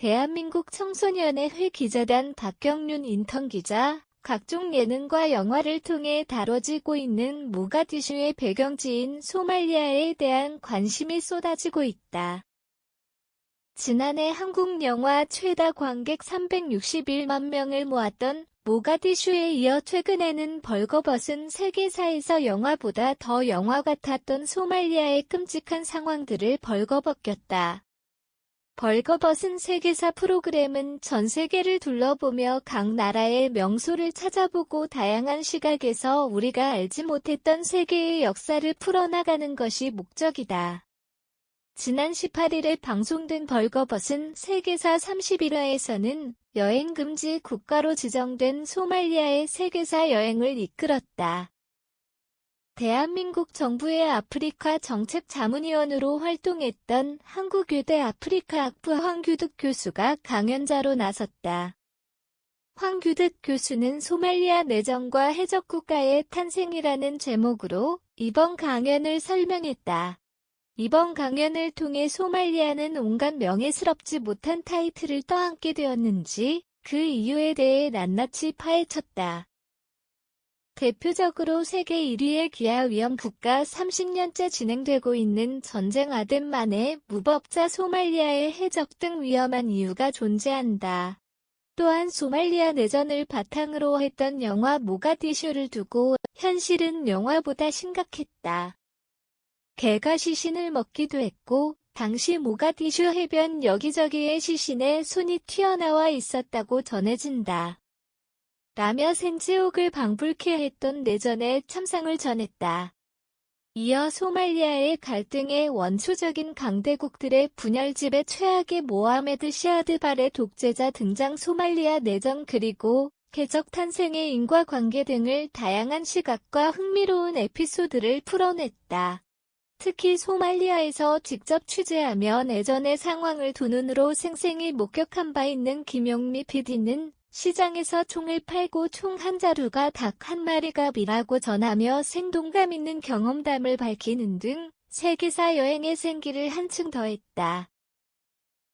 대한민국 청소년의 기자단 박경륜 인턴기자, 각종 예능과 영화를 통해 다뤄지고 있는 모가디슈의 배경지인 소말리아에 대한 관심이 쏟아지고 있다. 지난해 한국 영화 최다 관객 361만 명을 모았던 모가디슈에 이어 최근에는 벌거벗은 세계사에서 영화보다 더 영화 같았던 소말리아의 끔찍한 상황들을 벌거벗겼다. 벌거벗은 세계사 프로그램은 전 세계를 둘러보며 각 나라의 명소를 찾아보고 다양한 시각에서 우리가 알지 못했던 세계의 역사를 풀어나가는 것이 목적이다. 지난 18일에 방송된 벌거벗은 세계사 31화에서는 여행금지 국가로 지정된 소말리아의 세계사 여행을 이끌었다. 대한민국 정부의 아프리카 정책 자문위원으로 활동했던 한국외대 아프리카학부 황규득 교수가 강연자로 나섰다. 황규득 교수는 소말리아 내전과 해적국가의 탄생이라는 제목으로 이번 강연을 설명했다. 이번 강연을 통해 소말리아는 온갖 명예스럽지 못한 타이틀을 떠안게 되었는지 그 이유에 대해 낱낱이 파헤쳤다. 대표적으로 세계 1위의 기아위험 국가 30년째 진행되고 있는 전쟁 아덴만의 무법자 소말리아의 해적 등 위험한 이유가 존재한다. 또한 소말리아 내전을 바탕으로 했던 영화 모가디슈를 두고 현실은 영화보다 심각했다. 개가 시신을 먹기도 했고 당시 모가디슈 해변 여기저기에 시신의 손이 튀어나와 있었다고 전해진다. 라며 생지옥을 방불케 했던 내전의 참상을 전했다. 이어 소말리아의 갈등의 원초적인 강대국들의 분열집의 최악의 모하메드 시아드 발의 독재자 등장 소말리아 내전 그리고 해적 탄생의 인과관계 등을 다양한 시각과 흥미로운 에피소드를 풀어냈다. 특히 소말리아에서 직접 취재하며 내전의 상황을 두 눈으로 생생히 목격한 바 있는 김용미 PD는 시장에서 총을 팔고 총 한 자루가 닭 한 마리가 비라고 전하며 생동감 있는 경험담을 밝히는 등 세계사 여행의 생기를 한층 더했다.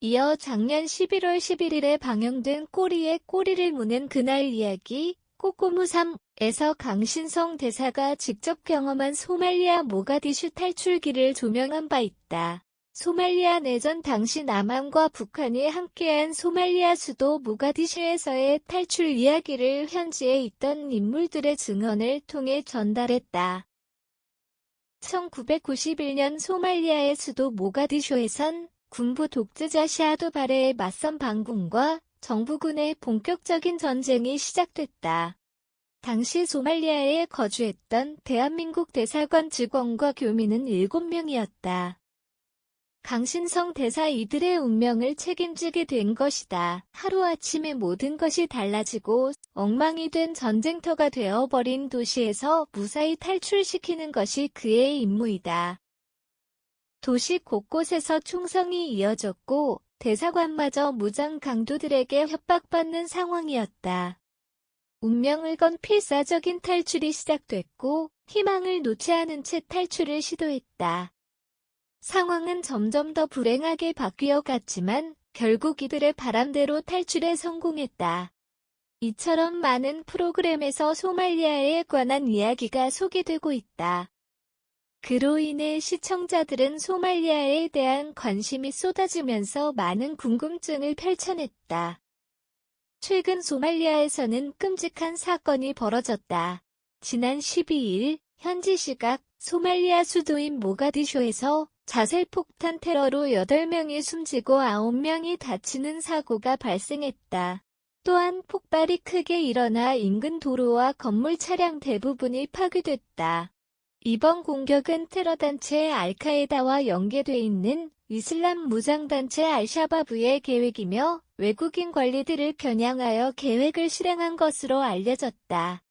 이어 작년 11월 11일에 방영된 꼬리에 꼬리를 무는 그날 이야기 꼬꼬무 3에서 강신성 대사가 직접 경험한 소말리아 모가디슈 탈출기를 조명한 바 있다. 소말리아 내전 당시 남한과 북한이 함께한 소말리아 수도 모가디슈에서의 탈출 이야기를 현지에 있던 인물들의 증언을 통해 전달했다. 1991년 소말리아의 수도 모가디슈에선 군부 독재자 시아드 바레에 맞선 반군과 정부군의 본격적인 전쟁이 시작됐다. 당시 소말리아에 거주했던 대한민국 대사관 직원과 교민은 7명이었다. 강신성 대사 이들의 운명을 책임지게 된 것이다. 하루아침에 모든 것이 달라지고 엉망이 된 전쟁터가 되어버린 도시에서 무사히 탈출시키는 것이 그의 임무이다. 도시 곳곳에서 총성이 이어졌고 대사관마저 무장 강도들에게 협박받는 상황이었다. 운명을 건 필사적인 탈출이 시작됐고 희망을 놓지 않은 채 탈출을 시도했다. 상황은 점점 더 불행하게 바뀌어 갔지만 결국 이들의 바람대로 탈출에 성공했다. 이처럼 많은 프로그램에서 소말리아에 관한 이야기가 소개되고 있다. 그로 인해 시청자들은 소말리아에 대한 관심이 쏟아지면서 많은 궁금증을 펼쳐냈다. 최근 소말리아에서는 끔찍한 사건이 벌어졌다. 지난 12일 현지 시각 소말리아 수도인 모가디슈에서 자살폭탄 테러로 8명이 숨지고 9명이 다치는 사고가 발생했다. 또한 폭발이 크게 일어나 인근 도로와 건물 차량 대부분이 파괴됐다. 이번 공격은 테러단체 알카에다와 연계돼 있는 이슬람 무장단체 알샤바브의 계획이며 외국인 관리들을 겨냥하여 계획을 실행한 것으로 알려졌다.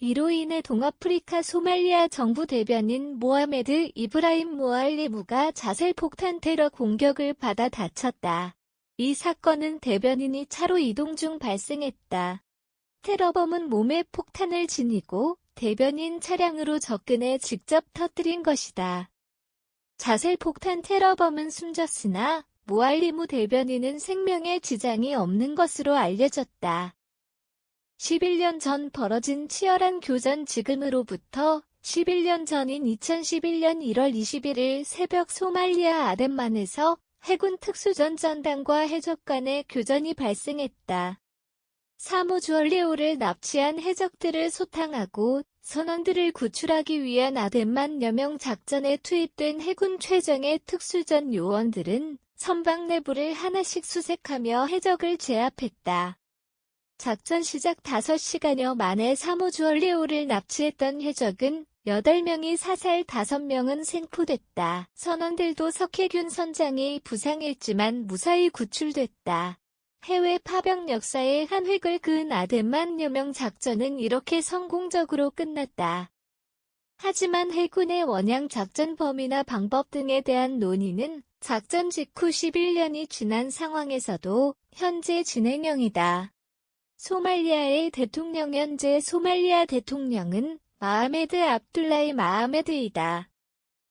이로 인해 동아프리카 소말리아 정부 대변인 모하메드 이브라임 모알리무가 자살폭탄 테러 공격을 받아 다쳤다. 이 사건은 대변인이 차로 이동 중 발생했다. 테러범은 몸에 폭탄을 지니고 대변인 차량으로 접근해 직접 터뜨린 것이다. 자살폭탄 테러범은 숨졌으나 무알리무 대변인은 생명에 지장이 없는 것으로 알려졌다. 11년 전 벌어진 치열한 교전 지금으로부터 11년 전인 2011년 1월 21일 새벽 소말리아 아덴만에서 해군 특수전전단과 해적 간의 교전이 발생했다. 사무주얼레오를 납치한 해적들을 소탕하고 선원들을 구출하기 위한 아덴만여 명 작전에 투입된 해군 최정예 특수전 요원들은 선박 내부를 하나씩 수색하며 해적을 제압했다. 작전 시작 5시간여 만에 사무주얼레오를 납치했던 해적은 8명이 사살 5명은 생포됐다. 선원들도 석해균 선장이 부상했지만 무사히 구출됐다. 해외 파병 역사의 한 획을 그은 아덴만여 명 작전은 이렇게 성공적으로 끝났다. 하지만 해군의 원양 작전 범위나 방법 등에 대한 논의는 작전 직후 11년이 지난 상황에서도 현재 진행형이다. 소말리아의 대통령 현재 소말리아 대통령은 마하메드 압둘라히 마하메드이다.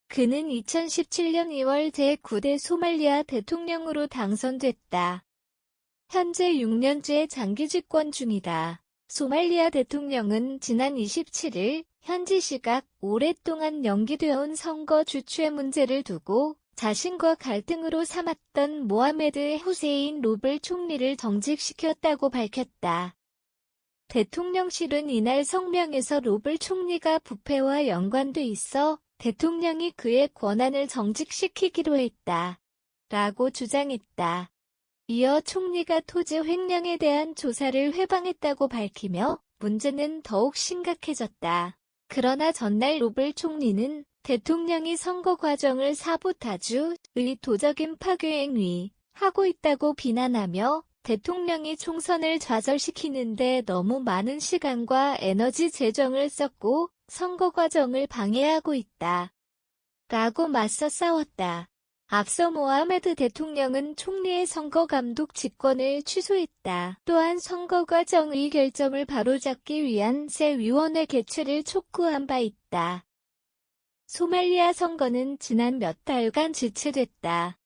그는 2017년 2월 제9대 소말리아 대통령으로 당선됐다. 현재 6년째 장기 집권 중이다. 소말리아 대통령은 지난 27일 현지 시각 오랫동안 연기되어 온 선거 주최 문제를 두고 자신과 갈등으로 삼았던 모하메드 후세인 로블 총리를 정직시켰다고 밝혔다. 대통령실은 이날 성명에서 로블 총리가 부패와 연관돼 있어 대통령이 그의 권한을 정직시키기로 했다. 라고 주장했다. 이어 총리가 토지 횡령에 대한 조사를 회방했다고 밝히며 문제는 더욱 심각해졌다. 그러나 전날 로블 총리는 대통령이 선거 과정을 사보타주, 의도적인 파괴행위, 하고 있다고 비난하며 대통령이 총선을 좌절시키는데 너무 많은 시간과 에너지 재정을 썼고 선거 과정을 방해하고 있다. 라고 맞서 싸웠다. 앞서 모하메드 대통령은 총리의 선거 감독 직권을 취소했다. 또한 선거 과정 의결점을 바로잡기 위한 새 위원회 개최를 촉구한 바 있다. 소말리아 선거는 지난 몇 달간 지체됐다.